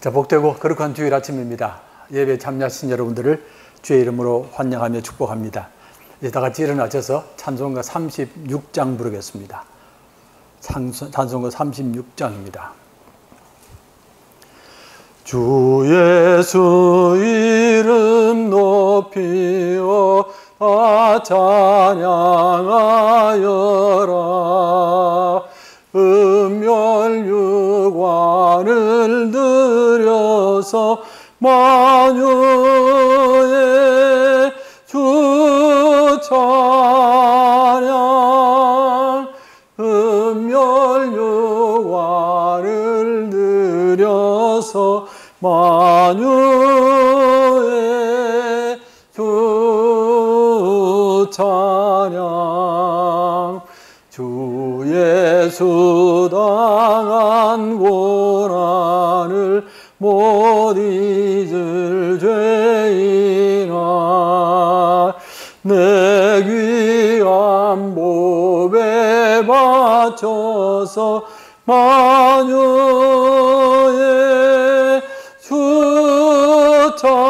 자, 복되고 거룩한 주일 아침입니다. 예배에 참여하신 여러분들을 주의 이름으로 환영하며 축복합니다. 이제 다 같이 일어나셔서 찬송가 36장 부르겠습니다. 찬송가 36장입니다. 주 예수 이름 높이어 다 찬양하여라. 음멸육관을 들여서 만유의 주 찬양. 음멸육관을 들여서 만유의 주 찬양. 주 예수 당한 고난을 못 잊을 죄인아, 내 귀한 보배 바쳐서 만유의 주 찬양.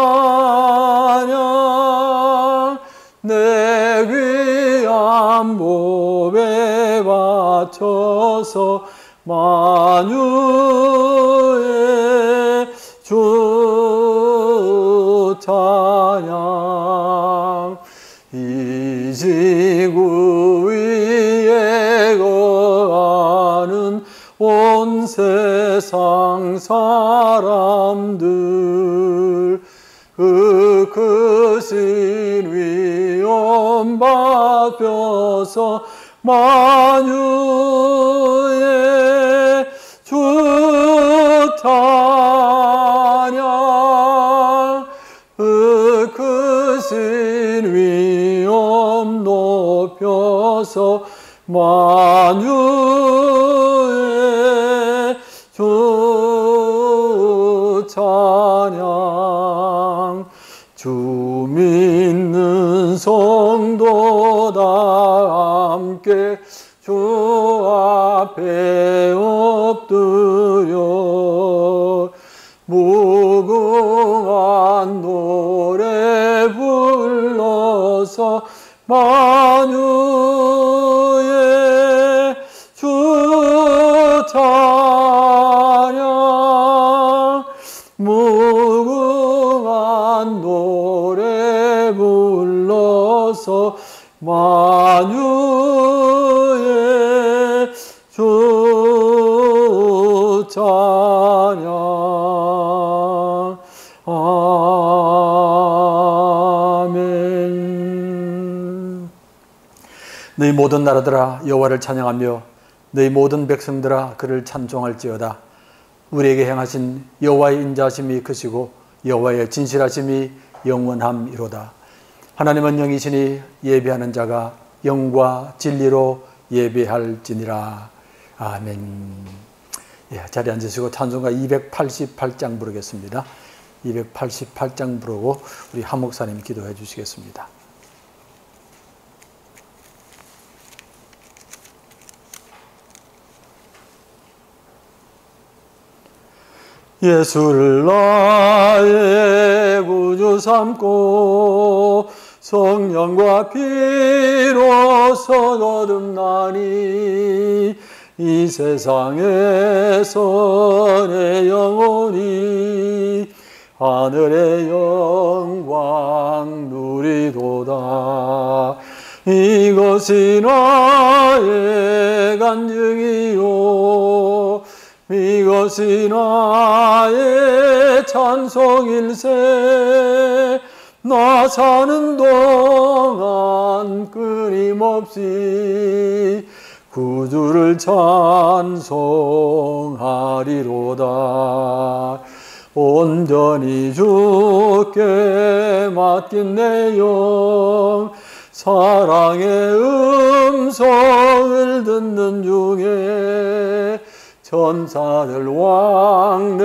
내 귀한 보배 바쳐서 만유의 주 찬양. 이 지구 위에 거하는 온 세상 사람들, 그 크신 위엄 받혀서 만유의 주 찬양. 그 크신 위엄 높여서 만유의 주 찬양. 주 믿는 성도 다 함께 주 앞에 엎드려 무궁한 노래 불러서 만유의 주 찬양. 무궁한 노래 불러서 만유의 주 찬양. 아멘. 너희 모든 나라들아 여호와를 찬양하며 너희 모든 백성들아 그를 찬송할지어다. 우리에게 행하신 여호와의 인자하심이 크시고 여호와의 진실하심이 영원함이로다. 하나님은 영이시니 예배하는 자가 영과 진리로 예배할지니라. 아멘. 예, 자리에 앉으시고 찬송가 288장 부르겠습니다. 288장 부르고 우리 하 목사님 기도해 주시겠습니다. 예수를 나의 구주 삼고 성령과 피로서 거듭나니 이 세상에서 내 영혼이 하늘의 영광 누리도다. 이것이 나의 간증이요 이것이 나의 찬송일세. 나 사는 동안 끊임없이 구주를 찬송하리로다. 온전히 주께 맡긴 내 영, 사랑의 음성을 듣는 중에 천사들 왕래하는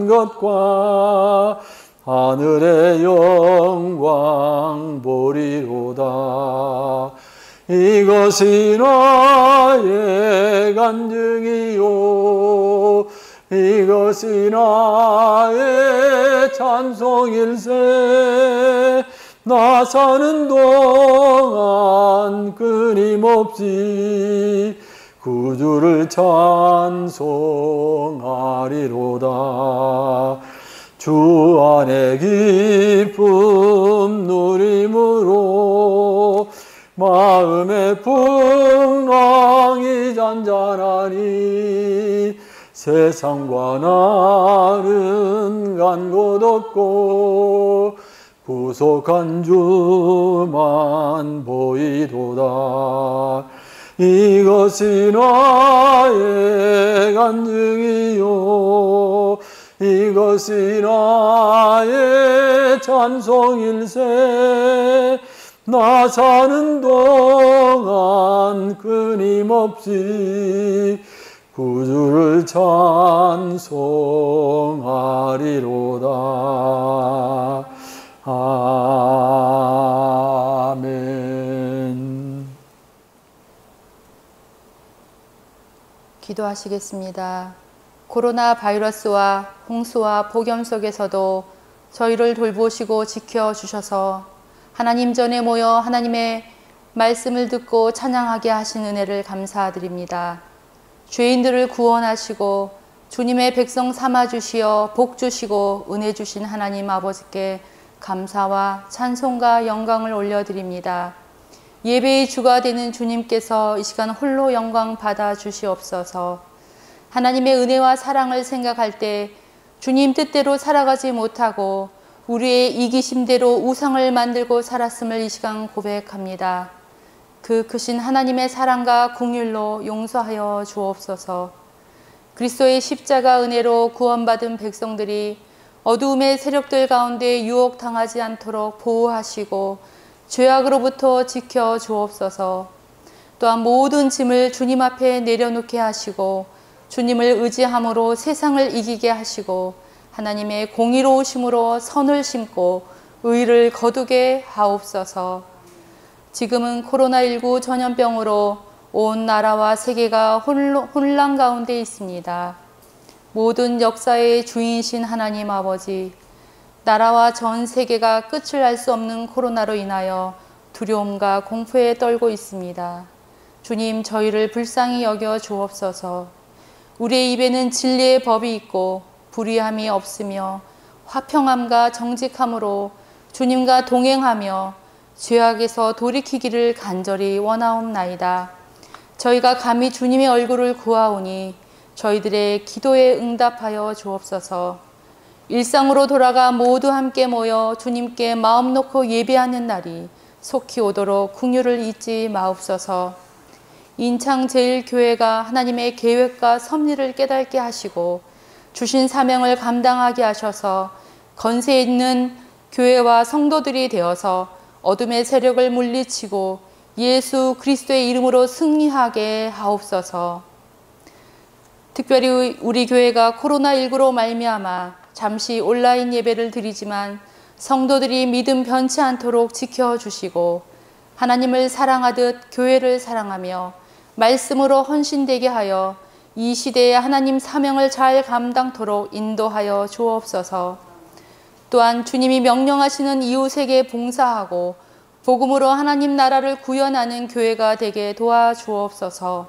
것과 하늘의 영광 보리로다. 이것이 나의 간증이요 이것이 나의 찬송일세. 나 사는 동안 끊임없이 구주를 찬송하리로다. 주 안에 기쁨 누림으로 마음의 풍랑이 잔잔하니 세상과 나는 간 곳 없고 구속한 주만 보이도다. 이것이 나의 간증이요 이것이 나의 찬송일세. 나 사는 동안 끊임없이 구주를 찬송하리로다. 아멘. 기도하시겠습니다. 코로나 바이러스와 홍수와 폭염 속에서도 저희를 돌보시고 지켜주셔서 하나님 전에 모여 하나님의 말씀을 듣고 찬양하게 하신 은혜를 감사드립니다. 죄인들을 구원하시고 주님의 백성 삼아주시어 복 주시고 은혜 주신 하나님 아버지께 감사와 찬송과 영광을 올려드립니다. 예배의 주가 되는 주님께서 이 시간 홀로 영광 받아 주시옵소서. 하나님의 은혜와 사랑을 생각할 때 주님 뜻대로 살아가지 못하고 우리의 이기심대로 우상을 만들고 살았음을 이 시간 고백합니다. 그 크신 하나님의 사랑과 긍휼로 용서하여 주옵소서. 그리스도의 십자가 은혜로 구원받은 백성들이 어두움의 세력들 가운데 유혹당하지 않도록 보호하시고 죄악으로부터 지켜 주옵소서. 또한 모든 짐을 주님 앞에 내려놓게 하시고 주님을 의지함으로 세상을 이기게 하시고 하나님의 공의로우심으로 선을 심고 의를 거두게 하옵소서. 지금은 코로나19 전염병으로 온 나라와 세계가 혼란 가운데 있습니다. 모든 역사의 주인이신 하나님 아버지, 나라와 전 세계가 끝을 알 수 없는 코로나로 인하여 두려움과 공포에 떨고 있습니다. 주님, 저희를 불쌍히 여겨 주옵소서. 우리의 입에는 진리의 법이 있고 불의함이 없으며 화평함과 정직함으로 주님과 동행하며 죄악에서 돌이키기를 간절히 원하옵나이다. 저희가 감히 주님의 얼굴을 구하오니 저희들의 기도에 응답하여 주옵소서. 일상으로 돌아가 모두 함께 모여 주님께 마음 놓고 예배하는 날이 속히 오도록 긍휼을 잊지 마옵소서. 인창제일교회가 하나님의 계획과 섭리를 깨닫게 하시고 주신 사명을 감당하게 하셔서 건세 있는 교회와 성도들이 되어서 어둠의 세력을 물리치고 예수 그리스도의 이름으로 승리하게 하옵소서. 특별히 우리 교회가 코로나19로 말미암아 잠시 온라인 예배를 드리지만 성도들이 믿음 변치 않도록 지켜주시고 하나님을 사랑하듯 교회를 사랑하며 말씀으로 헌신되게 하여 이 시대에 하나님 사명을 잘 감당토록 인도하여 주옵소서. 또한 주님이 명령하시는 이웃에게 봉사하고 복음으로 하나님 나라를 구현하는 교회가 되게 도와주옵소서.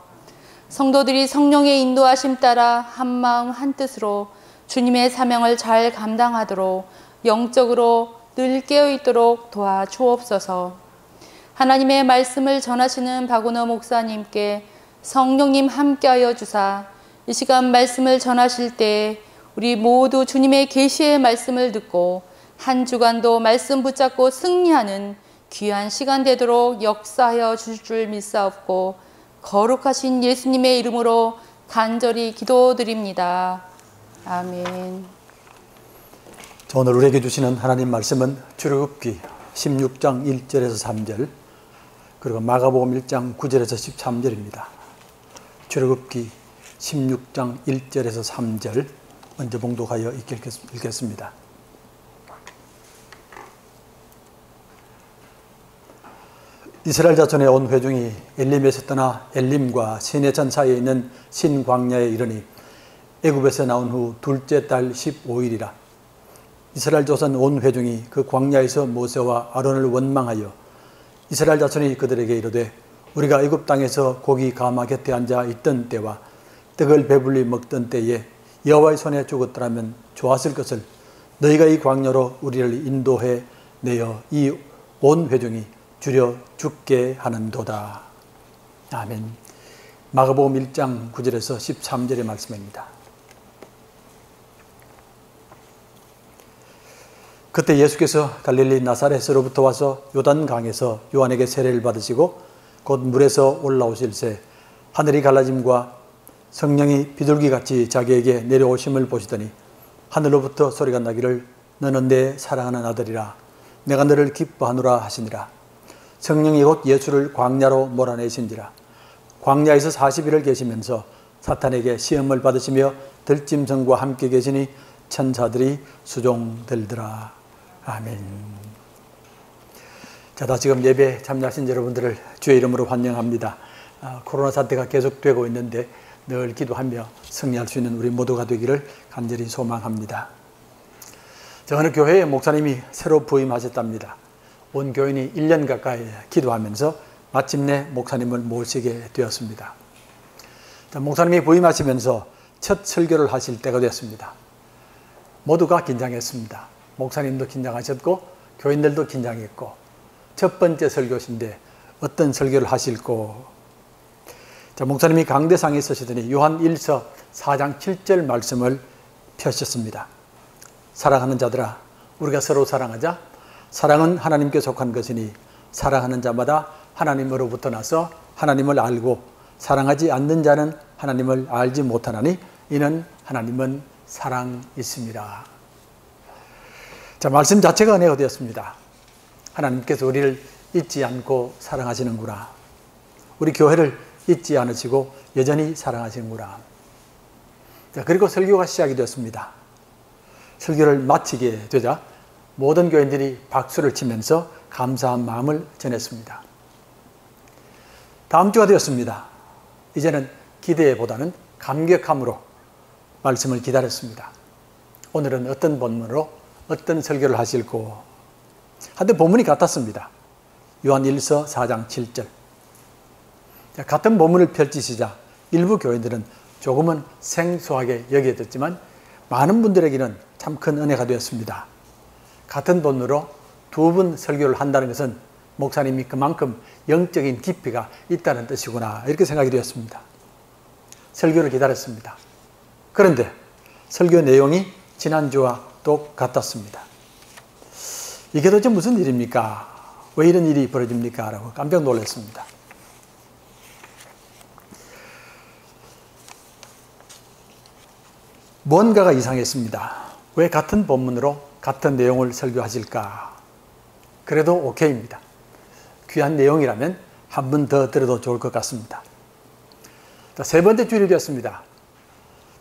성도들이 성령의 인도하심 따라 한마음 한뜻으로 주님의 사명을 잘 감당하도록 영적으로 늘 깨어있도록 도와주옵소서. 하나님의 말씀을 전하시는 박은호 목사님께 성령님 함께하여 주사 이 시간 말씀을 전하실 때 우리 모두 주님의 계시의 말씀을 듣고 한 주간도 말씀 붙잡고 승리하는 귀한 시간 되도록 역사하여 주실 줄 믿사옵고 거룩하신 예수님의 이름으로 간절히 기도드립니다. 아멘. 오늘 우리에게 주시는 하나님 말씀은 출애굽기 16장 1절에서 3절 그리고 마가복음 1장 9절에서 13절입니다. 출애굽기 16장 1절에서 3절 먼저 봉독하여 읽겠습니다. 이스라엘 자손의 온 회중이 엘림에서 떠나 엘림과 시내산 사이에 있는 신광야에 이르니 애굽에서 나온 후 둘째 달 15일이라. 이스라엘 조선 온 회중이 그 광야에서 모세와 아론을 원망하여 이스라엘 자손이 그들에게 이르되 우리가 애굽 땅에서 고기 가마 곁에 앉아 있던 때와 떡을 배불리 먹던 때에 여호와의 손에 죽었더라면 좋았을 것을 너희가 이 광야로 우리를 인도해 내어 이 온 회중이 줄여 죽게 하는도다. 아멘. 마가복음 1장 9절에서 13절의 말씀입니다. 그때 예수께서 갈릴리 나사렛으로부터 와서 요단강에서 요한에게 세례를 받으시고 곧 물에서 올라오실새 하늘이 갈라짐과 성령이 비둘기같이 자기에게 내려오심을 보시더니 하늘로부터 소리가 나기를 너는 내 사랑하는 아들이라 내가 너를 기뻐하노라 하시니라. 성령이 곧 예수를 광야로 몰아내신지라. 광야에서 40일을 계시면서 사탄에게 시험을 받으시며 들짐승과 함께 계시니 천사들이 수종들더라. 아멘. 자, 다 지금 예배 참여하신 여러분들을 주의 이름으로 환영합니다. 코로나 사태가 계속되고 있는데 늘 기도하며 승리할 수 있는 우리 모두가 되기를 간절히 소망합니다. 어느 교회에 목사님이 새로 부임하셨답니다. 온 교인이 1년 가까이 기도하면서 마침내 목사님을 모시게 되었습니다. 목사님이 부임하시면서 첫 설교를 하실 때가 됐습니다. 모두가 긴장했습니다. 목사님도 긴장하셨고 교인들도 긴장했고 첫 번째 설교신데 어떤 설교를 하실고. 목사님이 강대상에 서시더니 요한 1서 4장 7절 말씀을 펴셨습니다. 사랑하는 자들아 우리가 서로 사랑하자. 사랑은 하나님께 속한 것이니 사랑하는 자마다 하나님으로부터 나서 하나님을 알고 사랑하지 않는 자는 하나님을 알지 못하나니 이는 하나님은 사랑이십니다. 자, 말씀 자체가 은혜가 되었습니다. 하나님께서 우리를 잊지 않고 사랑하시는구나. 우리 교회를 잊지 않으시고 여전히 사랑하시는구나. 자, 그리고 설교가 시작이 되었습니다. 설교를 마치게 되자 모든 교인들이 박수를 치면서 감사한 마음을 전했습니다. 다음 주가 되었습니다. 이제는 기대보다는 감격함으로 말씀을 기다렸습니다. 오늘은 어떤 본문으로 어떤 설교를 하실고. 한데 본문이 같았습니다. 요한 1서 4장 7절. 같은 본문을 펼치시자 일부 교인들은 조금은 생소하게 여겨졌지만 많은 분들에게는 참 큰 은혜가 되었습니다. 같은 본문으로 두 번 설교를 한다는 것은 목사님이 그만큼 영적인 깊이가 있다는 뜻이구나 이렇게 생각이 되었습니다. 설교를 기다렸습니다. 그런데 설교 내용이 지난주와 똑같았습니다. 이게 도대체 무슨 일입니까? 왜 이런 일이 벌어집니까? 라고 깜짝 놀랐습니다. 뭔가가 이상했습니다. 왜 같은 본문으로 같은 내용을 설교하실까? 그래도 오케이입니다. 귀한 내용이라면 한 번 더 들어도 좋을 것 같습니다. 자, 세 번째 주일이 되었습니다.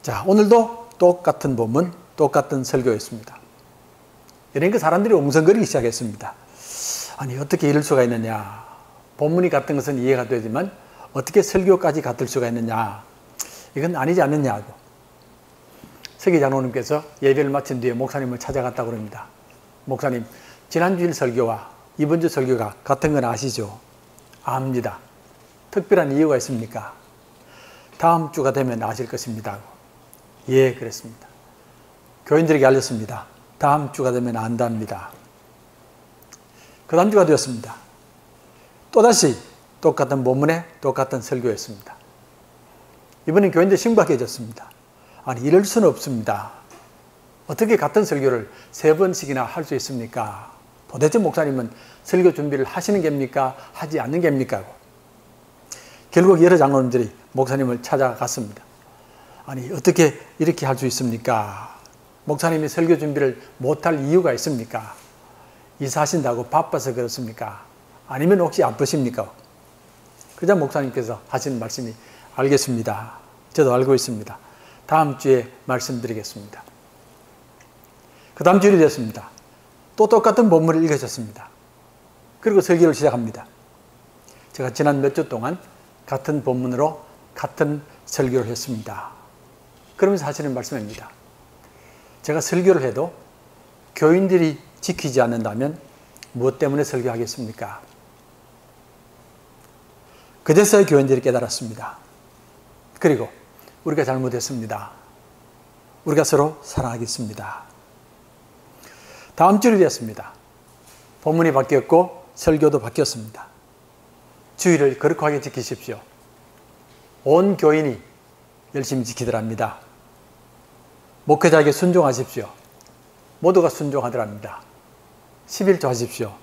자, 오늘도 똑같은 본문, 똑같은 설교였습니다. 그러니까 사람들이 웅성거리기 시작했습니다. 아니, 어떻게 이럴 수가 있느냐. 본문이 같은 것은 이해가 되지만 어떻게 설교까지 같을 수가 있느냐. 이건 아니지 않느냐고. 서기 장로님께서 예배를 마친 뒤에 목사님을 찾아갔다고 합니다. 목사님, 지난주일 설교와 이번 주 설교가 같은 건 아시죠? 압니다. 특별한 이유가 있습니까? 다음 주가 되면 아실 것입니다. 예, 그랬습니다. 교인들에게 알렸습니다. 다음 주가 되면 안답니다. 그 다음 주가 되었습니다. 또다시 똑같은 본문에 똑같은 설교였습니다. 이번엔 교인들 신박해졌습니다. 아니, 이럴 수는 없습니다. 어떻게 같은 설교를 세 번씩이나 할 수 있습니까? 도대체 목사님은 설교 준비를 하시는 겁니까? 하지 않는 겁니까? 결국 여러 장로님들이 목사님을 찾아갔습니다. 아니, 어떻게 이렇게 할 수 있습니까? 목사님이 설교 준비를 못할 이유가 있습니까? 이사하신다고 바빠서 그렇습니까? 아니면 혹시 아프십니까? 그자 목사님께서 하신 말씀이 알겠습니다. 저도 알고 있습니다. 다음 주에 말씀드리겠습니다. 그 다음 주일이 됐습니다. 또 똑같은 본문을 읽으셨습니다. 그리고 설교를 시작합니다. 제가 지난 몇 주 동안 같은 본문으로 같은 설교를 했습니다. 그러면서 하시는 말씀입니다. 제가 설교를 해도 교인들이 지키지 않는다면 무엇 때문에 설교하겠습니까? 그제서야 교인들이 깨달았습니다. 그리고 우리가 잘못했습니다. 우리가 서로 사랑하겠습니다. 다음 주일이 되었습니다. 본문이 바뀌었고 설교도 바뀌었습니다. 주의를 거룩하게 지키십시오. 온 교인이 열심히 지키더랍니다. 목회자에게 순종하십시오. 모두가 순종하더랍니다. 11조 하십시오.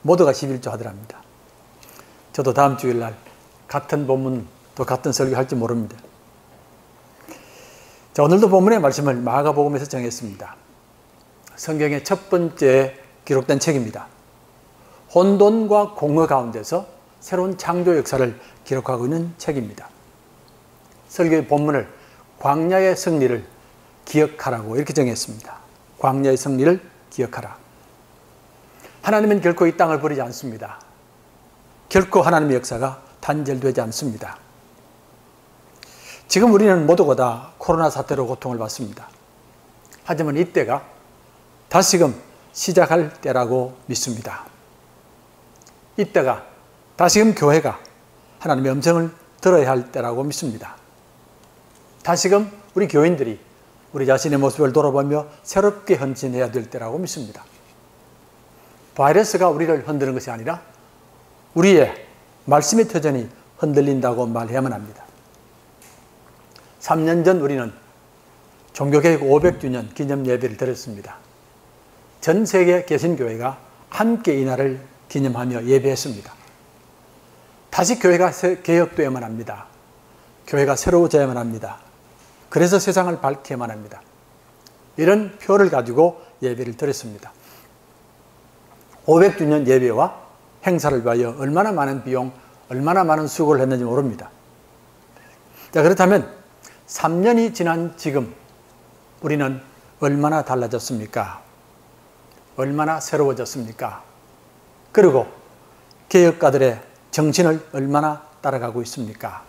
모두가 11조 하더랍니다. 저도 다음 주일날 같은 본문 또 같은 설교 할지 모릅니다. 자, 오늘도 본문의 말씀을 마가복음에서 정했습니다. 성경의 첫 번째 기록된 책입니다. 혼돈과 공허 가운데서 새로운 창조 역사를 기록하고 있는 책입니다. 설교의 본문을 광야의 승리를 기억하라고 이렇게 정했습니다. 광야의 승리를 기억하라. 하나님은 결코 이 땅을 버리지 않습니다. 결코 하나님의 역사가 단절되지 않습니다. 지금 우리는 모두가 다 코로나 사태로 고통을 받습니다. 하지만 이때가 다시금 시작할 때라고 믿습니다. 이때가 다시금 교회가 하나님의 음성을 들어야 할 때라고 믿습니다. 다시금 우리 교인들이 우리 자신의 모습을 돌아보며 새롭게 헌신해야 될 때라고 믿습니다. 바이러스가 우리를 흔드는 것이 아니라 우리의 말씀의 터전이 흔들린다고 말해야만 합니다. 3년 전 우리는 종교개혁 500주년 기념 예배를 드렸습니다. 전 세계 개신교회가 함께 이날을 기념하며 예배했습니다. 다시 교회가 개혁되어야만 합니다. 교회가 새로워져야만 합니다. 그래서 세상을 밝혀야만 합니다. 이런 표를 가지고 예배를 드렸습니다. 500주년 예배와 행사를 위하여 얼마나 많은 비용, 얼마나 많은 수고를 했는지 모릅니다. 자, 그렇다면 3년이 지난 지금 우리는 얼마나 달라졌습니까? 얼마나 새로워졌습니까? 그리고 개혁가들의 정신을 얼마나 따라가고 있습니까?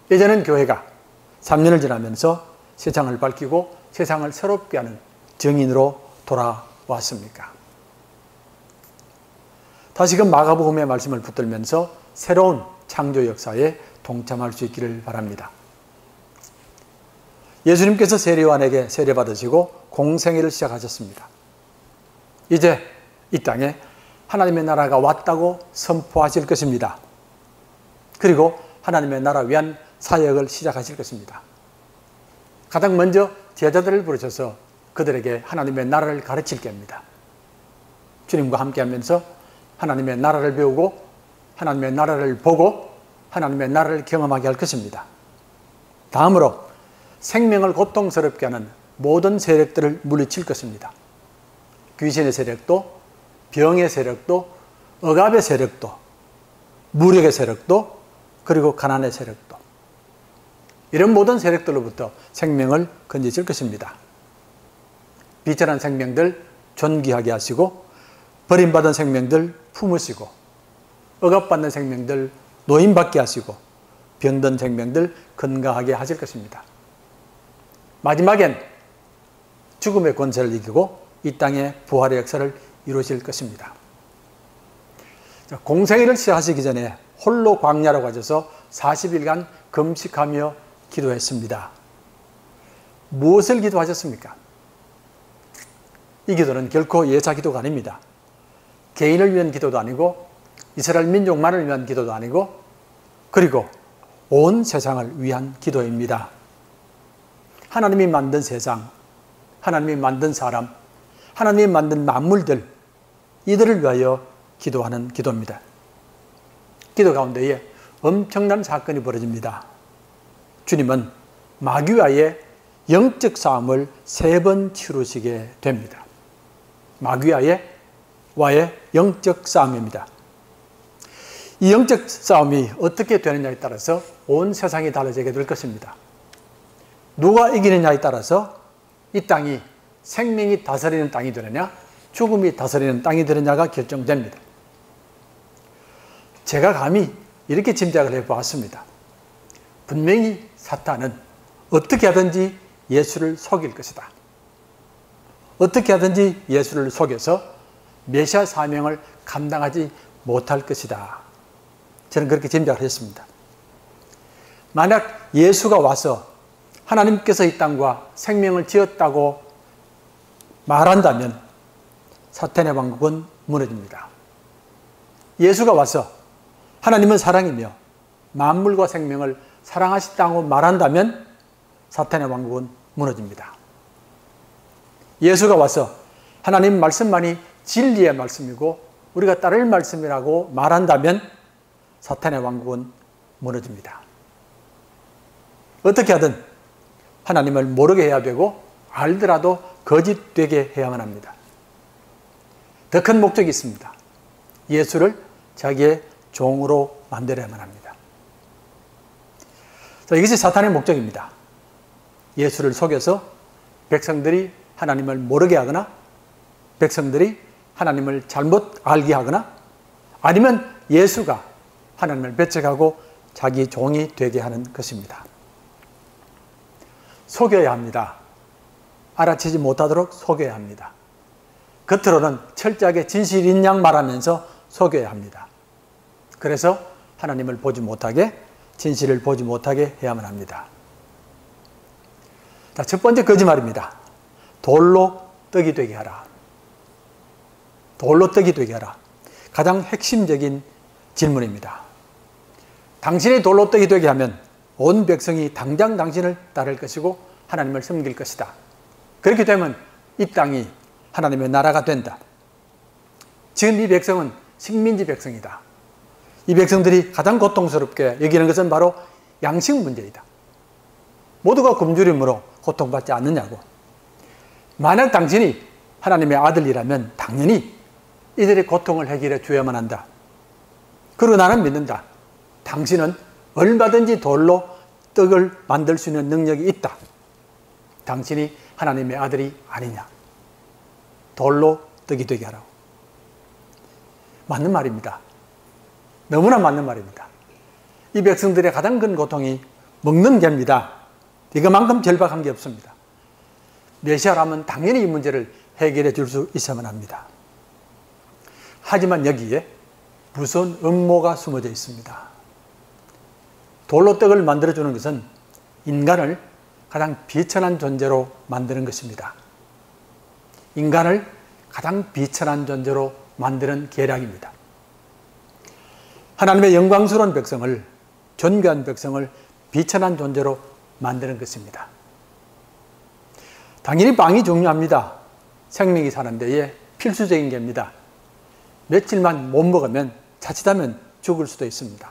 예전엔 교회가 3년을 지나면서 세상을 밝히고 세상을 새롭게 하는 정인으로 돌아왔습니까? 다시금 마가복음의 말씀을 붙들면서 새로운 창조 역사에 동참할 수 있기를 바랍니다. 예수님께서 세례요한에게 세례받으시고 공생애를 시작하셨습니다. 이제 이 땅에 하나님의 나라가 왔다고 선포하실 것입니다. 그리고 하나님의 나라 위한 사역을 시작하실 것입니다. 가장 먼저 제자들을 부르셔서 그들에게 하나님의 나라를 가르칠 겁니다. 주님과 함께하면서 하나님의 나라를 배우고 하나님의 나라를 보고 하나님의 나라를 경험하게 할 것입니다. 다음으로 생명을 고통스럽게 하는 모든 세력들을 물리칠 것입니다. 귀신의 세력도, 병의 세력도, 억압의 세력도, 무력의 세력도, 그리고 가난의 세력도, 이런 모든 세력들로부터 생명을 건지실 것입니다. 비천한 생명들 존귀하게 하시고 버림받은 생명들 품으시고 억압받는 생명들 노임받게 하시고 병든 생명들 건강하게 하실 것입니다. 마지막엔 죽음의 권세를 이기고 이 땅의 부활의 역사를 이루실 것입니다. 공생애를 시작하시기 전에 홀로 광야로 가셔서 40일간 금식하며 기도했습니다. 무엇을 기도하셨습니까? 이 기도는 결코 예사 기도가 아닙니다. 개인을 위한 기도도 아니고 이스라엘 민족만을 위한 기도도 아니고 그리고 온 세상을 위한 기도입니다. 하나님이 만든 세상, 하나님이 만든 사람, 하나님이 만든 만물들, 이들을 위하여 기도하는 기도입니다. 기도 가운데에 엄청난 사건이 벌어집니다. 주님은 마귀와의 영적 싸움을 3번 치르시게 됩니다. 마귀와의 영적 싸움입니다. 이 영적 싸움이 어떻게 되느냐에 따라서 온 세상이 달라지게 될 것입니다. 누가 이기느냐에 따라서 이 땅이 생명이 다스리는 땅이 되느냐, 죽음이 다스리는 땅이 되느냐가 결정됩니다. 제가 감히 이렇게 짐작을 해보았습니다. 분명히 사탄은 어떻게 하든지 예수를 속일 것이다. 어떻게 하든지 예수를 속여서 메시아 사명을 감당하지 못할 것이다. 저는 그렇게 짐작을 했습니다. 만약 예수가 와서 하나님께서 이 땅과 생명을 지었다고 말한다면 사탄의 왕국은 무너집니다. 예수가 와서 하나님은 사랑이며 만물과 생명을 사랑하시다고 말한다면 사탄의 왕국은 무너집니다. 예수가 와서 하나님 말씀만이 진리의 말씀이고 우리가 따를 말씀이라고 말한다면 사탄의 왕국은 무너집니다. 어떻게 하든 하나님을 모르게 해야 되고 알더라도 거짓되게 해야만 합니다. 더 큰 목적이 있습니다. 예수를 자기의 종으로 만들어야만 합니다. 자, 이것이 사탄의 목적입니다. 예수를 속여서 백성들이 하나님을 모르게 하거나 백성들이 하나님을 잘못 알게 하거나 아니면 예수가 하나님을 배척하고 자기 종이 되게 하는 것입니다. 속여야 합니다. 알아채지 못하도록 속여야 합니다. 겉으로는 철저하게 진실인 양 말하면서 속여야 합니다. 그래서 하나님을 보지 못하게, 진실을 보지 못하게 해야만 합니다. 자, 첫 번째 거짓말입니다. 돌로 떡이 되게 하라. 돌로 떡이 되게 하라. 가장 핵심적인 질문입니다. 당신이 돌로 떡이 되게 하면 온 백성이 당장 당신을 따를 것이고 하나님을 섬길 것이다. 그렇게 되면 이 땅이 하나님의 나라가 된다. 지금 이 백성은 식민지 백성이다. 이 백성들이 가장 고통스럽게 여기는 것은 바로 양식 문제이다. 모두가 굶주림으로 고통받지 않느냐고. 만약 당신이 하나님의 아들이라면 당연히 이들의 고통을 해결해 줘야만 한다. 그리고 나는 믿는다. 당신은 얼마든지 돌로 떡을 만들 수 있는 능력이 있다. 당신이 하나님의 아들이 아니냐. 돌로 떡이 되게 하라고. 맞는 말입니다. 너무나 맞는 말입니다. 이 백성들의 가장 큰 고통이 먹는 게입니다. 이거만큼 절박한 게 없습니다. 메시아라면 당연히 이 문제를 해결해 줄 수 있어야만 합니다. 하지만 여기에 무서운 음모가 숨어져 있습니다. 돌로 떡을 만들어주는 것은 인간을 가장 비천한 존재로 만드는 것입니다. 인간을 가장 비천한 존재로 만드는 계략입니다. 하나님의 영광스러운 백성을, 존귀한 백성을 비천한 존재로 만드는 것입니다. 당연히 빵이 중요합니다. 생명이 사는 데에 필수적인 겁니다. 며칠만 못 먹으면 자칫하면 죽을 수도 있습니다.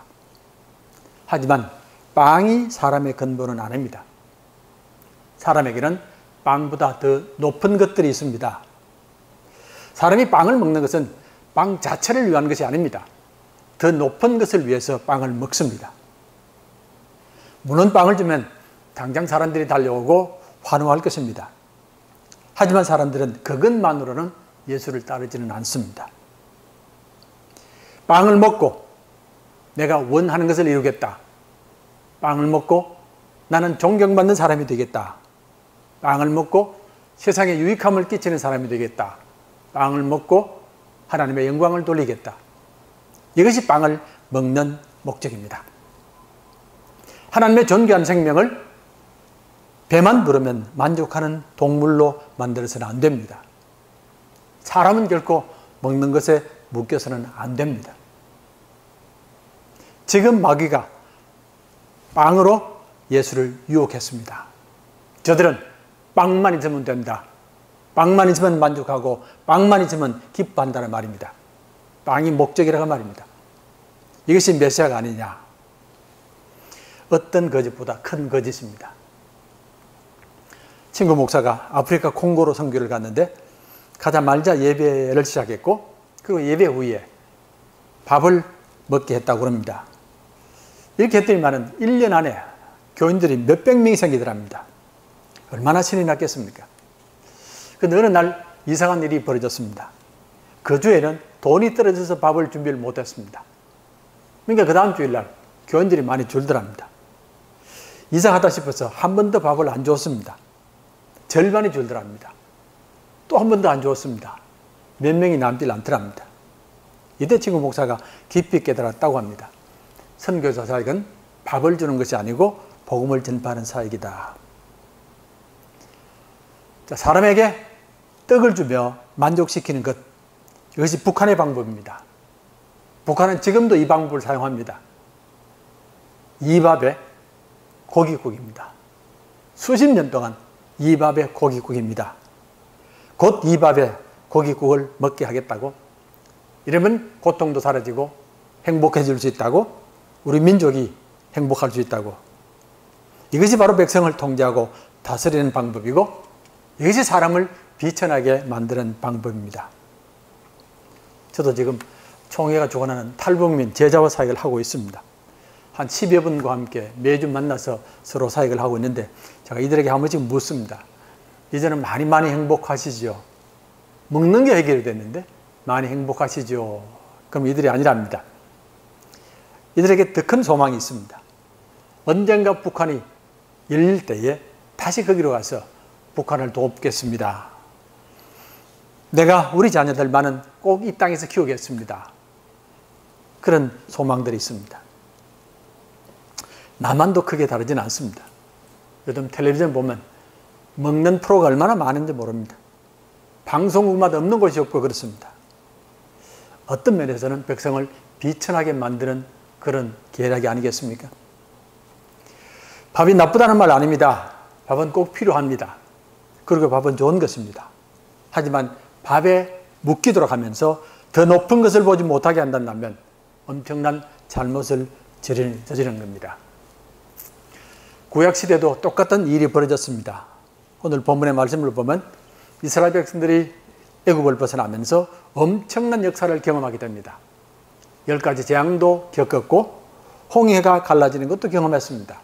하지만 빵이 사람의 근본은 아닙니다. 사람에게는 빵보다 더 높은 것들이 있습니다. 사람이 빵을 먹는 것은 빵 자체를 위한 것이 아닙니다. 더 높은 것을 위해서 빵을 먹습니다. 무는 빵을 주면 당장 사람들이 달려오고 환호할 것입니다. 하지만 사람들은 그것만으로는 예수를 따르지는 않습니다. 빵을 먹고 내가 원하는 것을 이루겠다. 빵을 먹고 나는 존경받는 사람이 되겠다. 빵을 먹고 세상에 유익함을 끼치는 사람이 되겠다. 빵을 먹고 하나님의 영광을 돌리겠다. 이것이 빵을 먹는 목적입니다. 하나님의 존귀한 생명을 배만 부르면 만족하는 동물로 만들어서는 안 됩니다. 사람은 결코 먹는 것에 묶여서는 안 됩니다. 지금 마귀가 빵으로 예수를 유혹했습니다. 저들은 빵만 있으면 된다. 빵만 있으면 만족하고 빵만 있으면 기뻐한다는 말입니다. 빵이 목적이라고 말입니다. 이것이 메시아가 아니냐. 어떤 거짓보다 큰 거짓입니다. 친구 목사가 아프리카 콩고로 선교를 갔는데 가자마자 예배를 시작했고 그리고 예배 후에 밥을 먹게 했다고 합니다. 이렇게 했더니만은 1년 안에 교인들이 몇백 명이 생기더랍니다. 얼마나 신이 났겠습니까? 그런데 어느 날 이상한 일이 벌어졌습니다. 그 주에는 돈이 떨어져서 밥을 준비를 못했습니다. 그러니까 그 다음 주일날 교인들이 많이 줄더랍니다. 이상하다 싶어서 한 번 더 밥을 안 줬습니다. 절반이 줄더랍니다. 또 한 번 더 안 줬습니다. 몇 명이 남질 않더랍니다. 이때 친구 목사가 깊이 깨달았다고 합니다. 선교사 사역은 밥을 주는 것이 아니고 복음을 전파하는 사역이다. 자, 사람에게 떡을 주며 만족시키는 것, 이것이 북한의 방법입니다. 북한은 지금도 이 방법을 사용합니다. 이 밥에 고깃국입니다. 수십 년 동안 이 밥에 고깃국입니다. 곧 이 밥에 고깃국을 먹게 하겠다고, 이러면 고통도 사라지고 행복해질 수 있다고, 우리 민족이 행복할 수 있다고. 이것이 바로 백성을 통제하고 다스리는 방법이고, 이것이 사람을 비천하게 만드는 방법입니다. 저도 지금 총회가 주관하는 탈북민 제자와 사역을 하고 있습니다. 한 10여 분과 함께 매주 만나서 서로 사역을 하고 있는데, 제가 이들에게 한 번씩 묻습니다. 이제는 많이 행복하시죠? 먹는 게 해결이 됐는데 많이 행복하시죠? 그럼 이들이 아니랍니다. 이들에게 더 큰 소망이 있습니다. 언젠가 북한이 열릴 때에 다시 거기로 가서 북한을 돕겠습니다. 내가 우리 자녀들만은 꼭 이 땅에서 키우겠습니다. 그런 소망들이 있습니다. 남한도 크게 다르진 않습니다. 요즘 텔레비전 보면 먹는 프로가 얼마나 많은지 모릅니다. 방송국마다 없는 곳이 없고 그렇습니다. 어떤 면에서는 백성을 비천하게 만드는 그런 계략이 아니겠습니까? 밥이 나쁘다는 말 아닙니다. 밥은 꼭 필요합니다. 그리고 밥은 좋은 것입니다. 하지만 밥에 묶이도록 하면서 더 높은 것을 보지 못하게 한다면 엄청난 잘못을 저지르는 겁니다. 구약시대도 똑같은 일이 벌어졌습니다. 오늘 본문의 말씀을 보면 이스라엘 백성들이 애굽을 벗어나면서 엄청난 역사를 경험하게 됩니다. 10가지 재앙도 겪었고 홍해가 갈라지는 것도 경험했습니다.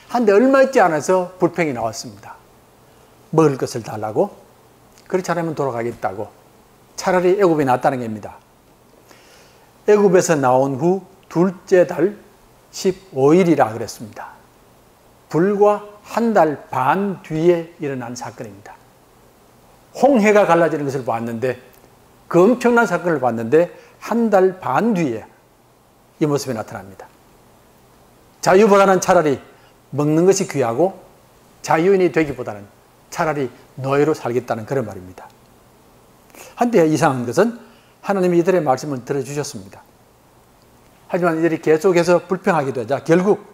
한데 얼마 있지 않아서 불평이 나왔습니다. 먹을 것을 달라고, 그렇지 않으면 돌아가겠다고. 차라리 애굽이 낫다는 겁니다. 애굽에서 나온 후 둘째 달 15일이라 그랬습니다. 불과 한 달 반 뒤에 일어난 사건입니다. 홍해가 갈라지는 것을 봤는데, 그 엄청난 사건을 봤는데 한 달 반 뒤에 이 모습이 나타납니다. 자유보다는 차라리 먹는 것이 귀하고, 자유인이 되기보다는 차라리 노예로 살겠다는 그런 말입니다. 한데 이상한 것은 하나님이 이들의 말씀을 들어주셨습니다. 하지만 이들이 계속해서 불평하게 되자 결국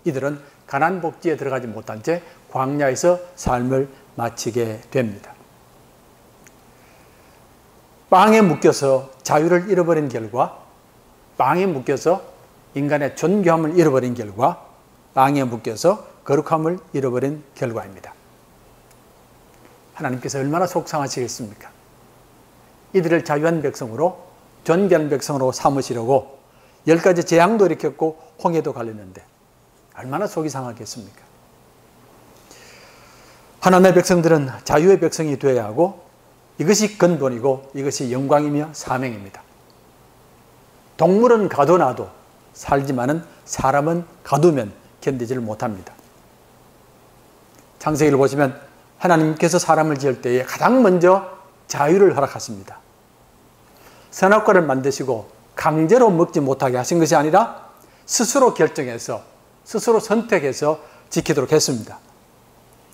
이들은 가나안 복지에 들어가지 못한 채 광야에서 삶을 마치게 됩니다. 빵에 묶여서 자유를 잃어버린 결과, 빵에 묶여서 인간의 존귀함을 잃어버린 결과, 빵에 묶여서 거룩함을 잃어버린 결과입니다. 하나님께서 얼마나 속상하시겠습니까? 이들을 자유한 백성으로, 존귀한 백성으로 삼으시려고 10가지 재앙도 일으켰고 홍해도 갈렸는데 얼마나 속이 상하겠습니까? 하나님의 백성들은 자유의 백성이 되어야 하고, 이것이 근본이고 이것이 영광이며 사명입니다. 동물은 가둬놔도 살지만은 사람은 가두면 견디지를 못합니다. 창세기를 보시면 하나님께서 사람을 지을 때에 가장 먼저 자유를 허락하십니다. 선악과를 만드시고 강제로 먹지 못하게 하신 것이 아니라 스스로 결정해서, 스스로 선택해서 지키도록 했습니다.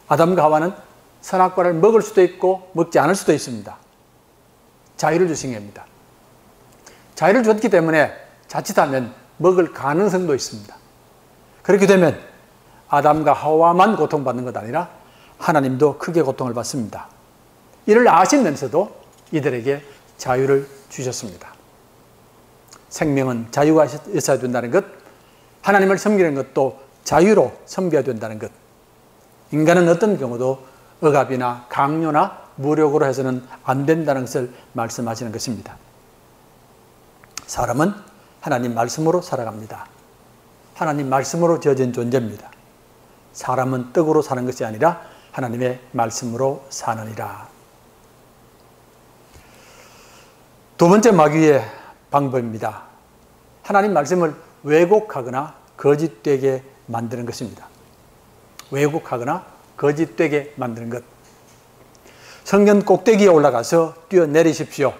아담과 하와는 선악과를 먹을 수도 있고 먹지 않을 수도 있습니다. 자유를 주신 겁니다. 자유를 줬기 때문에 자칫하면 먹을 가능성도 있습니다. 그렇게 되면 아담과 하와만 고통받는 것 아니라 하나님도 크게 고통을 받습니다. 이를 아시면서도 이들에게 자유를 주셨습니다. 생명은 자유가 있어야 된다는 것, 하나님을 섬기는 것도 자유로 섬겨야 된다는 것, 인간은 어떤 경우도 억압이나 강요나 무력으로 해서는 안 된다는 것을 말씀하시는 것입니다. 사람은 하나님 말씀으로 살아갑니다. 하나님 말씀으로 지어진 존재입니다. 사람은 떡으로 사는 것이 아니라 하나님의 말씀으로 사느니라. 두 번째 마귀의 방법입니다. 하나님 말씀을 왜곡하거나 거짓되게 만드는 것입니다. 왜곡하거나 거짓되게 만드는 것. 성전 꼭대기에 올라가서 뛰어내리십시오.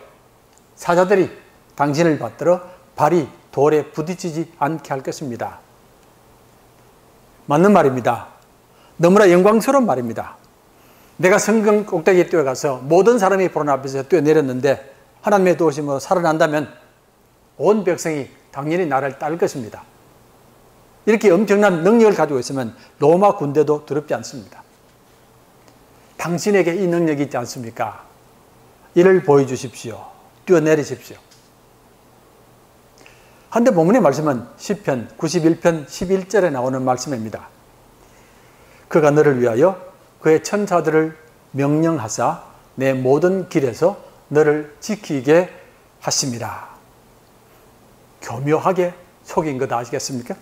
사자들이 당신을 받들어 발이 돌에 부딪히지 않게 할 것입니다. 맞는 말입니다. 너무나 영광스러운 말입니다. 내가 성전 꼭대기에 뛰어가서 모든 사람이 보는 앞에서 뛰어내렸는데 하나님의 도우심으로 살아난다면 온 백성이 당연히 나를 따를 것입니다. 이렇게 엄청난 능력을 가지고 있으면 로마 군대도 두렵지 않습니다. 당신에게 이 능력이 있지 않습니까? 이를 보여주십시오. 뛰어내리십시오. 한데 본문의 말씀은 시편 91편 11절에 나오는 말씀입니다. 그가 너를 위하여 그의 천사들을 명령하사 내 모든 길에서 너를 지키게 하심이라. 교묘하게 속인 것 아시겠습니까?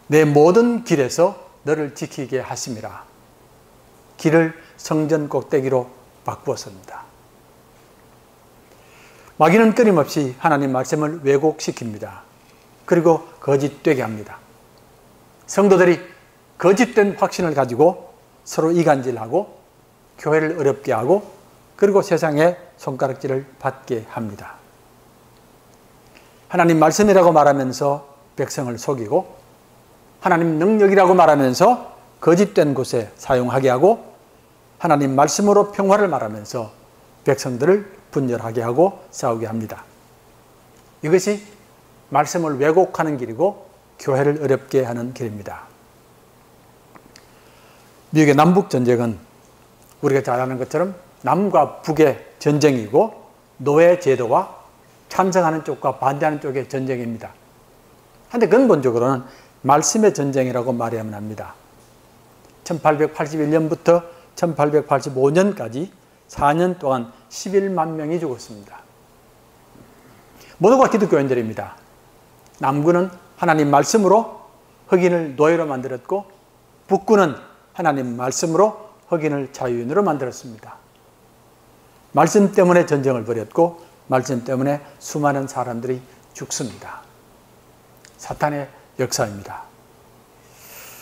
내 모든 길에서 너를 지키게 하심이라. 길을 성전 꼭대기로 바꾸었습니다. 마귀는 끊임없이 하나님 말씀을 왜곡시킵니다. 그리고 거짓되게 합니다. 성도들이 거짓된 확신을 가지고 서로 이간질하고 교회를 어렵게 하고 그리고 세상에 손가락질을 받게 합니다. 하나님 말씀이라고 말하면서 백성을 속이고 하나님 능력이라고 말하면서 거짓된 곳에 사용하게 하고 하나님 말씀으로 평화를 말하면서 백성들을 분열하게 하고 싸우게 합니다. 이것이 말씀을 왜곡하는 길이고 교회를 어렵게 하는 길입니다. 미국의 남북전쟁은 우리가 잘 아는 것처럼 남과 북의 전쟁이고 노예 제도와 찬성하는 쪽과 반대하는 쪽의 전쟁입니다. 그런데 근본적으로는 말씀의 전쟁이라고 말해야만 합니다. 1881년부터 1885년까지 4년 동안 11만 명이 죽었습니다. 모두가 기독교인들입니다. 남군은 하나님 말씀으로 흑인을 노예로 만들었고 북군은 하나님 말씀으로 흑인을 자유인으로 만들었습니다. 말씀 때문에 전쟁을 벌였고 말씀 때문에 수많은 사람들이 죽습니다. 사탄의 역사입니다.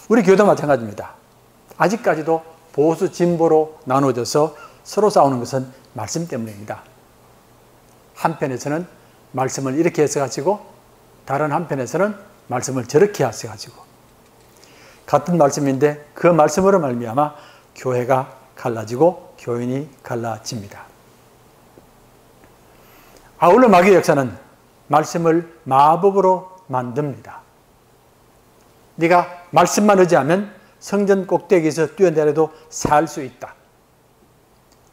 우리 교회도 마찬가지입니다. 아직까지도 보수 진보로 나눠져서 서로 싸우는 것은 말씀 때문입니다. 한편에서는 말씀을 이렇게 해석하시고 다른 한편에서는 말씀을 저렇게 해석하시고 같은 말씀인데 그 말씀으로 말미암아 교회가 갈라지고 교인이 갈라집니다. 아울러 마귀의 역사는 말씀을 마법으로 만듭니다. 네가 말씀만 의지하면 성전 꼭대기에서 뛰어내려도 살 수 있다.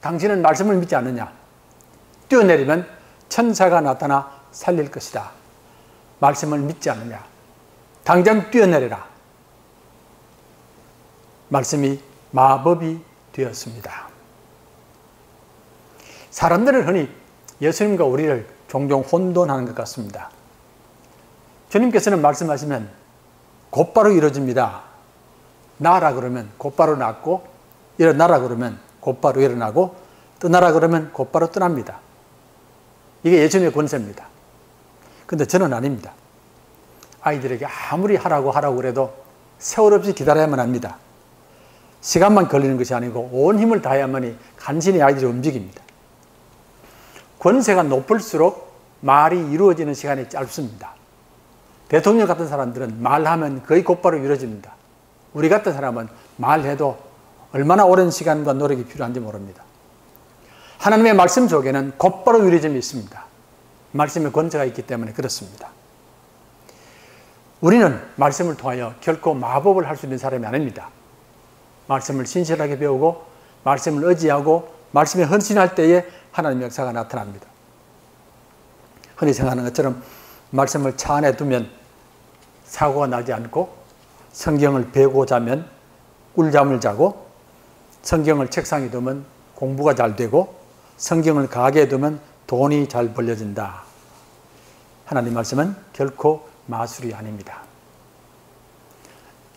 당신은 말씀을 믿지 않느냐? 뛰어내리면 천사가 나타나 살릴 것이다. 말씀을 믿지 않느냐? 당장 뛰어내려라. 말씀이 마법이 되었습니다. 사람들은 흔히 예수님과 우리를 종종 혼돈하는 것 같습니다. 주님께서는 말씀하시면 곧바로 이루어집니다. 나라 그러면 곧바로 낫고 일어나라 그러면 곧바로 일어나고 떠나라 그러면 곧바로 떠납니다. 이게 예수님의 권세입니다. 그런데 저는 아닙니다. 아이들에게 아무리 하라고 그래도 세월 없이 기다려야만 합니다. 시간만 걸리는 것이 아니고 온 힘을 다해야만이 간신히 아이들이 움직입니다. 권세가 높을수록 말이 이루어지는 시간이 짧습니다. 대통령 같은 사람들은 말하면 거의 곧바로 이루어집니다. 우리 같은 사람은 말해도 얼마나 오랜 시간과 노력이 필요한지 모릅니다. 하나님의 말씀 속에는 곧바로 이루어짐이 있습니다. 말씀의 권세가 있기 때문에 그렇습니다. 우리는 말씀을 통하여 결코 마법을 할 수 있는 사람이 아닙니다. 말씀을 신실하게 배우고 말씀을 의지하고 말씀에 헌신할 때에 하나님의 역사가 나타납니다. 흔히 생각하는 것처럼 말씀을 차 안에 두면 사고가 나지 않고 성경을 베고 자면 꿀잠을 자고 성경을 책상에 두면 공부가 잘 되고 성경을 가게에 두면 돈이 잘 벌려진다. 하나님 말씀은 결코 마술이 아닙니다.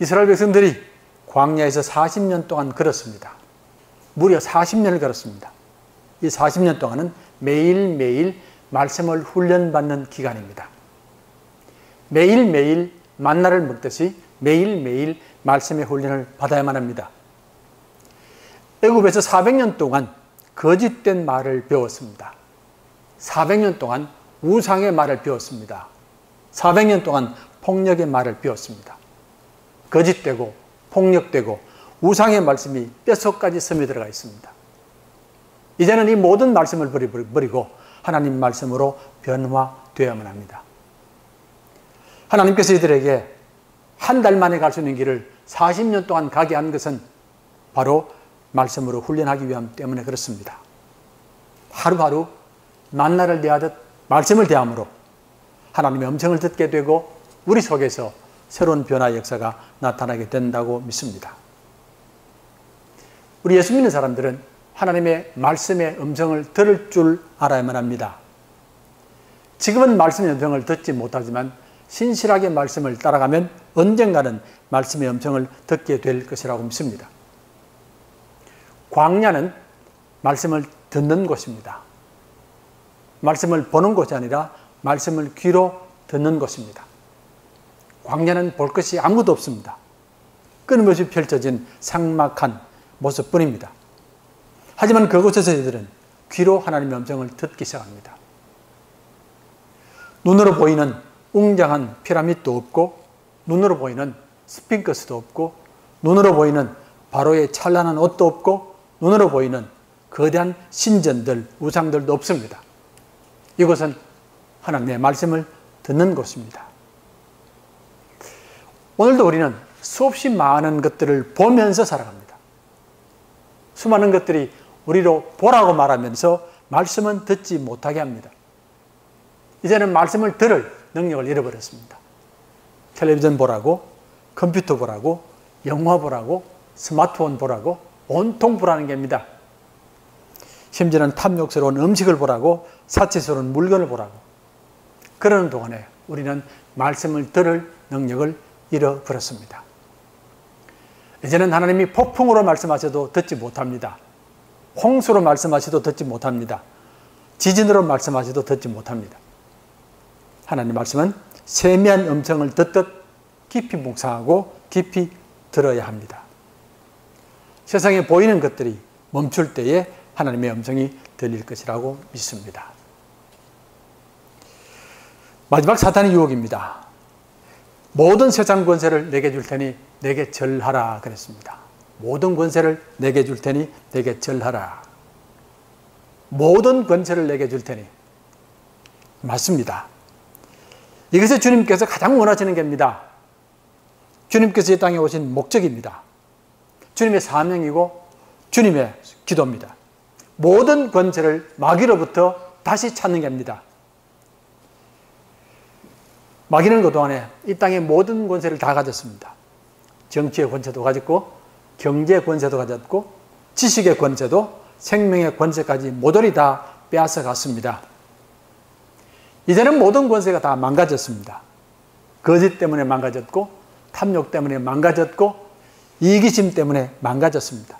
이스라엘 백성들이 광야에서 40년 동안 걸었습니다. 무려 40년을 걸었습니다. 이 40년 동안은 매일매일 말씀을 훈련받는 기간입니다. 매일매일 만나를 먹듯이 매일매일 말씀의 훈련을 받아야만 합니다. 애굽에서 400년 동안 거짓된 말을 배웠습니다. 400년 동안 우상의 말을 배웠습니다. 400년 동안 폭력의 말을 배웠습니다. 거짓되고 폭력되고 우상의 말씀이 뼛속까지 스며들어가 있습니다. 이제는 이 모든 말씀을 버리고 하나님 말씀으로 변화되어야만 합니다. 하나님께서 이들에게 한 달 만에 갈 수 있는 길을 40년 동안 가게 한 것은 바로 말씀으로 훈련하기 위함 때문에 그렇습니다. 하루하루 만나를 대하듯 말씀을 대함으로 하나님의 음성을 듣게 되고 우리 속에서 새로운 변화의 역사가 나타나게 된다고 믿습니다. 우리 예수 믿는 사람들은 하나님의 말씀의 음성을 들을 줄 알아야만 합니다. 지금은 말씀의 음성을 듣지 못하지만 신실하게 말씀을 따라가면 언젠가는 말씀의 음성을 듣게 될 것이라고 믿습니다. 광야는 말씀을 듣는 곳입니다. 말씀을 보는 곳이 아니라 말씀을 귀로 듣는 곳입니다. 광야는 볼 것이 아무도 없습니다. 끊임없이 펼쳐진 삭막한 모습뿐입니다. 하지만 그곳에서 이들은 귀로 하나님의 음성을 듣기 시작합니다. 눈으로 보이는 웅장한 피라미드도 없고, 눈으로 보이는 스핑크스도 없고, 눈으로 보이는 바로의 찬란한 옷도 없고, 눈으로 보이는 거대한 신전들, 우상들도 없습니다. 이곳은 하나님의 말씀을 듣는 곳입니다. 오늘도 우리는 수없이 많은 것들을 보면서 살아갑니다. 수많은 것들이 우리로 보라고 말하면서 말씀은 듣지 못하게 합니다. 이제는 말씀을 들을 능력을 잃어버렸습니다. 텔레비전 보라고, 컴퓨터 보라고, 영화 보라고, 스마트폰 보라고 온통 보라는 겁니다. 심지어는 탐욕스러운 음식을 보라고, 사치스러운 물건을 보라고. 그러는 동안에 우리는 말씀을 들을 능력을 잃어버렸습니다. 이제는 하나님이 폭풍으로 말씀하셔도 듣지 못합니다. 홍수로 말씀하셔도 듣지 못합니다. 지진으로 말씀하셔도 듣지 못합니다. 하나님 말씀은 세미한 음성을 듣듯 깊이 묵상하고 깊이 들어야 합니다. 세상에 보이는 것들이 멈출 때에 하나님의 음성이 들릴 것이라고 믿습니다. 마지막 사탄의 유혹입니다. 모든 세상 권세를 내게 줄 테니 내게 절하라 그랬습니다. 모든 권세를 내게 줄 테니 내게 절하라. 모든 권세를 내게 줄 테니. 맞습니다. 이것이 주님께서 가장 원하시는 겁니다. 주님께서 이 땅에 오신 목적입니다. 주님의 사명이고 주님의 기도입니다. 모든 권세를 마귀로부터 다시 찾는 겁니다. 마귀는 그동안에 이 땅의 모든 권세를 다 가졌습니다. 정치의 권세도 가졌고, 경제의 권세도 가졌고, 지식의 권세도, 생명의 권세까지 모조리 다 빼앗아 갔습니다. 이제는 모든 권세가 다 망가졌습니다. 거짓 때문에 망가졌고, 탐욕 때문에 망가졌고, 이기심 때문에 망가졌습니다.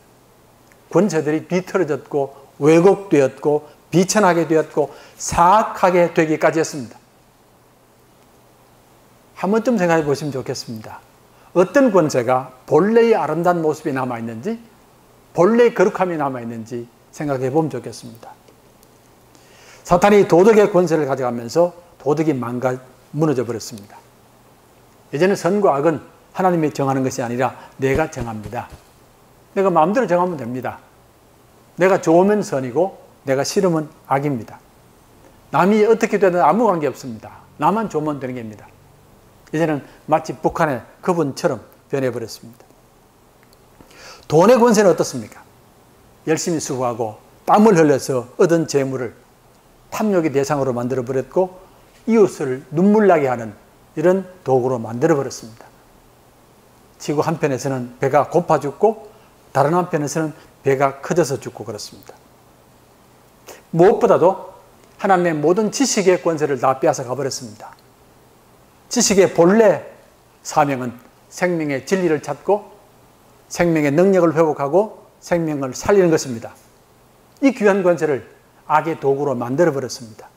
권세들이 비틀어졌고, 왜곡되었고, 비천하게 되었고, 사악하게 되기까지 했습니다. 한 번쯤 생각해 보시면 좋겠습니다. 어떤 권세가 본래의 아름다운 모습이 남아있는지, 본래의 거룩함이 남아있는지 생각해 보면 좋겠습니다. 사탄이 도덕의 권세를 가져가면서 도덕이 무너져 버렸습니다. 이제는 선과 악은 하나님이 정하는 것이 아니라 내가 정합니다. 내가 마음대로 정하면 됩니다. 내가 좋으면 선이고 내가 싫으면 악입니다. 남이 어떻게 되든 아무 관계 없습니다. 나만 좋으면 되는 겁니다. 이제는 마치 북한의 그분처럼 변해버렸습니다. 돈의 권세는 어떻습니까? 열심히 수고하고 땀을 흘려서 얻은 재물을 탐욕의 대상으로 만들어버렸고 이웃을 눈물나게 하는 이런 도구로 만들어버렸습니다. 지구 한편에서는 배가 고파 죽고 다른 한편에서는 배가 커져서 죽고 그렇습니다. 무엇보다도 하나님의 모든 지식의 권세를 다 빼앗아 가버렸습니다. 지식의 본래 사명은 생명의 진리를 찾고 생명의 능력을 회복하고 생명을 살리는 것입니다. 이 귀한 권세를 악의 도구로 만들어버렸습니다.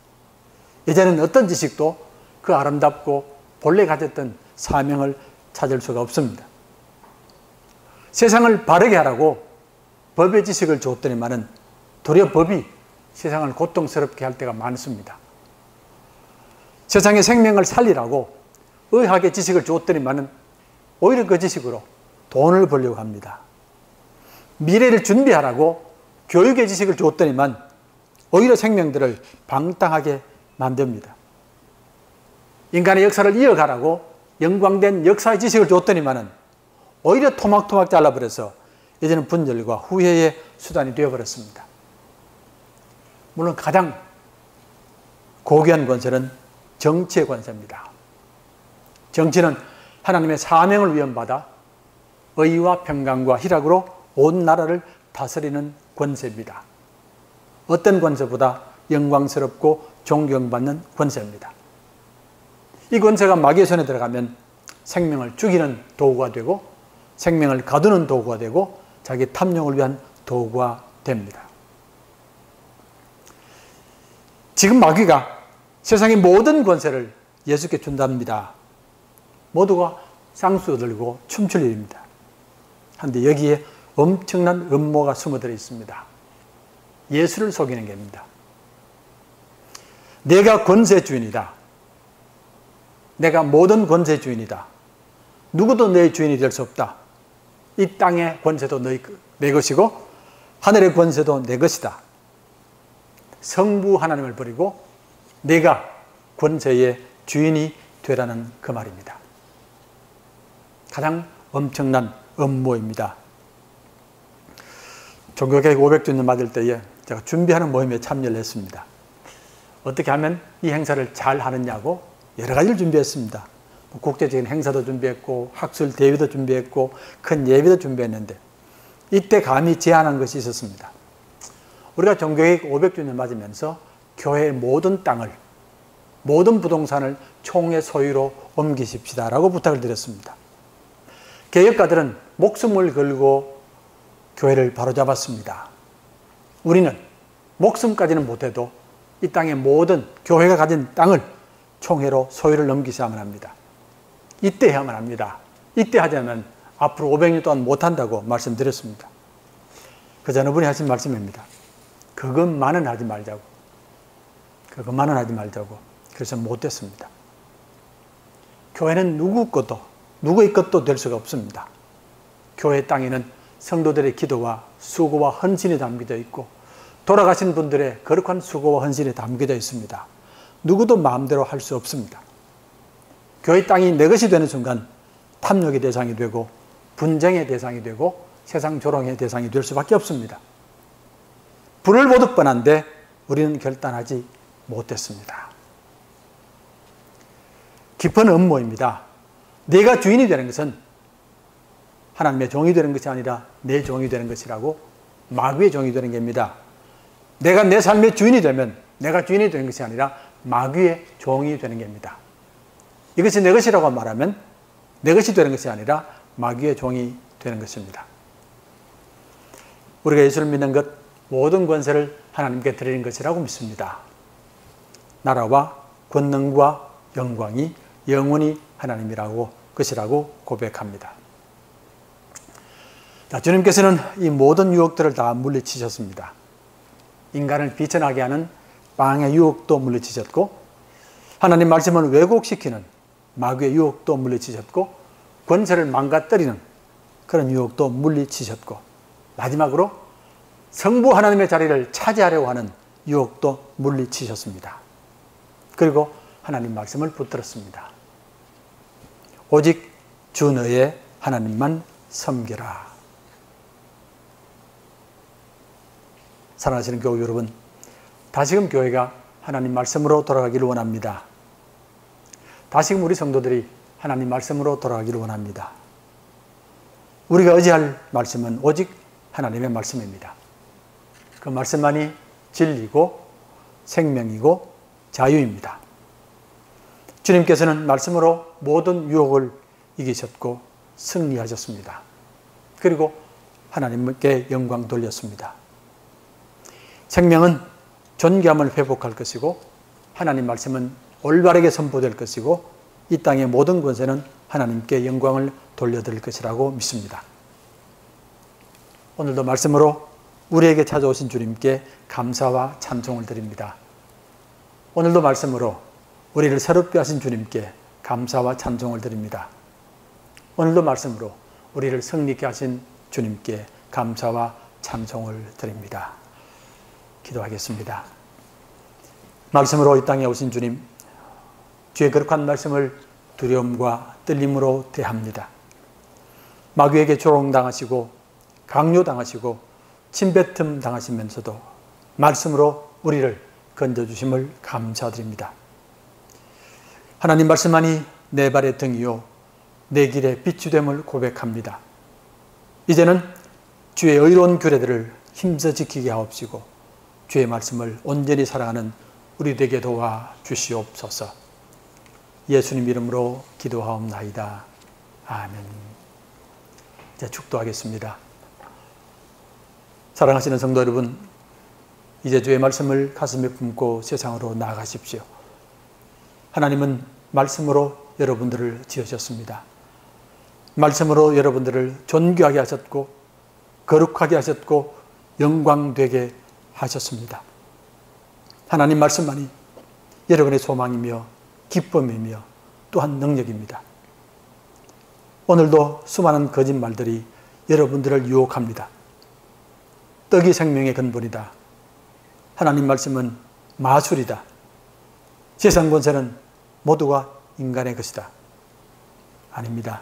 이제는 어떤 지식도 그 아름답고 본래 가졌던 사명을 찾을 수가 없습니다. 세상을 바르게 하라고 법의 지식을 줬더니만은 도리어 법이 세상을 고통스럽게 할 때가 많습니다. 세상의 생명을 살리라고 의학의 지식을 줬더니만은 오히려 그 지식으로 돈을 벌려고 합니다. 미래를 준비하라고 교육의 지식을 줬더니만 오히려 생명들을 방탕하게 만듭니다. 인간의 역사를 이어가라고 영광된 역사의 지식을 줬더니만은 오히려 토막토막 잘라버려서 이제는 분열과 후회의 수단이 되어버렸습니다. 물론 가장 고귀한 권세는 정치의 권세입니다. 정치는 하나님의 사명을 위임받아 의와 평강과 희락으로 온 나라를 다스리는 권세입니다. 어떤 권세보다 영광스럽고 존경받는 권세입니다. 이 권세가 마귀의 손에 들어가면 생명을 죽이는 도구가 되고 생명을 가두는 도구가 되고 자기 탐욕을 위한 도구가 됩니다. 지금 마귀가 세상의 모든 권세를 예수께 준답니다. 모두가 쌍수 들고 춤출 일입니다. 그런데 여기에 엄청난 음모가 숨어들어 있습니다. 예수를 속이는 겁니다. 내가 권세 주인이다. 내가 모든 권세 주인이다. 누구도 내 주인이 될 수 없다. 이 땅의 권세도 내 것이고 하늘의 권세도 내 것이다. 성부 하나님을 버리고 내가 권세의 주인이 되라는 그 말입니다. 가장 엄청난 음모입니다. 종교개혁 500주년 맞을 때에 제가 준비하는 모임에 참여를 했습니다. 어떻게 하면 이 행사를 잘 하느냐고 여러 가지를 준비했습니다. 국제적인 행사도 준비했고 학술 대회도 준비했고 큰 예배도 준비했는데 이때 감히 제안한 것이 있었습니다. 우리가 종교개혁 500주년 맞으면서 교회의 모든 땅을 모든 부동산을 총회 소유로 옮기십시다라고 부탁을 드렸습니다. 개혁가들은 목숨을 걸고 교회를 바로잡았습니다. 우리는 목숨까지는 못해도 이 땅의 모든 교회가 가진 땅을 총회로 소유를 넘기셔야만 합니다. 이때 해야만 합니다. 이때 하지 않으면 앞으로 500년 동안 못한다고 말씀드렸습니다. 그 전에 하신 말씀입니다. 그것만은 하지 말자고. 그것만은 하지 말자고. 그래서 못됐습니다. 교회는 누구의 것도 될 수가 없습니다. 교회 땅에는 성도들의 기도와 수고와 헌신이 담겨져 있고 돌아가신 분들의 거룩한 수고와 헌신이 담겨져 있습니다. 누구도 마음대로 할 수 없습니다. 교회 땅이 내 것이 되는 순간 탐욕의 대상이 되고 분쟁의 대상이 되고 세상 조롱의 대상이 될 수밖에 없습니다. 불을 보듯 뻔한데 우리는 결단하지 못했습니다. 깊은 음모입니다. 내가 주인이 되는 것은 하나님의 종이 되는 것이 아니라 내 종이 되는 것이라고 마귀의 종이 되는 겁니다. 내가 내 삶의 주인이 되면 내가 주인이 되는 것이 아니라 마귀의 종이 되는 겁니다. 이것이 내 것이라고 말하면 내 것이 되는 것이 아니라 마귀의 종이 되는 것입니다. 우리가 예수를 믿는 것 모든 권세를 하나님께 드리는 것이라고 믿습니다. 나라와 권능과 영광이 영원히 하나님이라고 것이라고 고백합니다. 자, 주님께서는 이 모든 유혹들을 다 물리치셨습니다. 인간을 비천하게 하는 빵의 유혹도 물리치셨고 하나님 말씀을 왜곡시키는 마귀의 유혹도 물리치셨고 권세를 망가뜨리는 그런 유혹도 물리치셨고 마지막으로 성부 하나님의 자리를 차지하려고 하는 유혹도 물리치셨습니다. 그리고 하나님 말씀을 붙들었습니다. 오직 주 너의 하나님만 섬겨라. 사랑하시는 교우 여러분, 다시금 교회가 하나님 말씀으로 돌아가기를 원합니다. 다시금 우리 성도들이 하나님 말씀으로 돌아가기를 원합니다. 우리가 의지할 말씀은 오직 하나님의 말씀입니다. 그 말씀만이 진리고 생명이고 자유입니다. 주님께서는 말씀으로 모든 유혹을 이기셨고 승리하셨습니다. 그리고 하나님께 영광 돌렸습니다. 생명은 존귀함을 회복할 것이고 하나님 말씀은 올바르게 선포될 것이고 이 땅의 모든 권세는 하나님께 영광을 돌려드릴 것이라고 믿습니다. 오늘도 말씀으로 우리에게 찾아오신 주님께 감사와 찬송을 드립니다. 오늘도 말씀으로 우리를 새롭게 하신 주님께 감사와 찬송을 드립니다. 오늘도 말씀으로 우리를 승리케 하신 주님께 감사와 찬송을 드립니다. 기도하겠습니다. 말씀으로 이 땅에 오신 주님, 주의 거룩한 말씀을 두려움과 떨림으로 대합니다. 마귀에게 조롱당하시고 강요당하시고 침뱉음 당하시면서도 말씀으로 우리를 건져주심을 감사드립니다. 하나님 말씀만이 내 발의 등이요 내 길의 빛이 됨을 고백합니다. 이제는 주의 의로운 규례들을 힘써 지키게 하옵시고 주의 말씀을 온전히 사랑하는 우리 되게 도와 주시옵소서. 예수님 이름으로 기도하옵나이다. 아멘. 이제 축도하겠습니다. 사랑하시는 성도 여러분, 이제 주의 말씀을 가슴에 품고 세상으로 나아가십시오. 하나님은 말씀으로 여러분들을 지으셨습니다. 말씀으로 여러분들을 존귀하게 하셨고 거룩하게 하셨고 영광되게 하셨습니다. 하나님 말씀만이 여러분의 소망이며 기쁨이며 또한 능력입니다. 오늘도 수많은 거짓말들이 여러분들을 유혹합니다. 떡이 생명의 근본이다. 하나님 말씀은 마술이다. 세상 권세는 모두가 인간의 것이다. 아닙니다.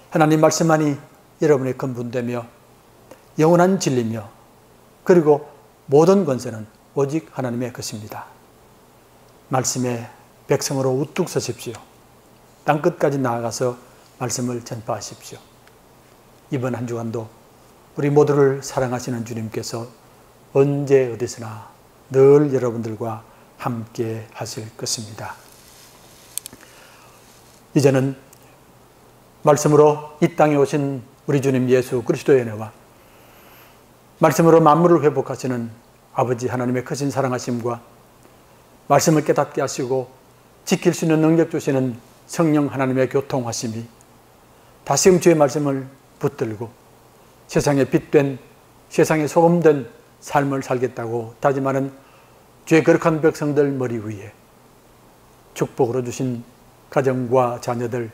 하나님 말씀만이 여러분의 근본되며 영원한 진리며 그리고 모든 권세는 오직 하나님의 것입니다. 말씀의 백성으로 우뚝 서십시오. 땅끝까지 나아가서 말씀을 전파하십시오. 이번 한 주간도 우리 모두를 사랑하시는 주님께서 언제 어디서나 늘 여러분들과 함께 하실 것입니다. 이제는 말씀으로 이 땅에 오신 우리 주님 예수 그리스도의 은혜와 말씀으로 만물을 회복하시는 아버지 하나님의 크신 사랑하심과 말씀을 깨닫게 하시고 지킬 수 있는 능력 주시는 성령 하나님의 교통하심이 다시금 주의 말씀을 붙들고 세상의 빛된 세상의 소금된 삶을 살겠다고 다짐하는 주의 거룩한 백성들 머리 위에 축복으로 주신 가정과 자녀들,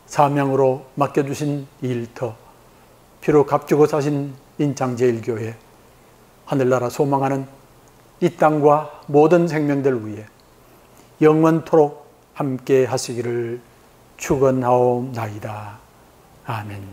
사명으로 맡겨주신 일터, 피로 값주고 사신 인창제일교회, 하늘나라 소망하는 이 땅과 모든 생명들 위에 영원토록 함께 하시기를 축원하옵나이다. 아멘.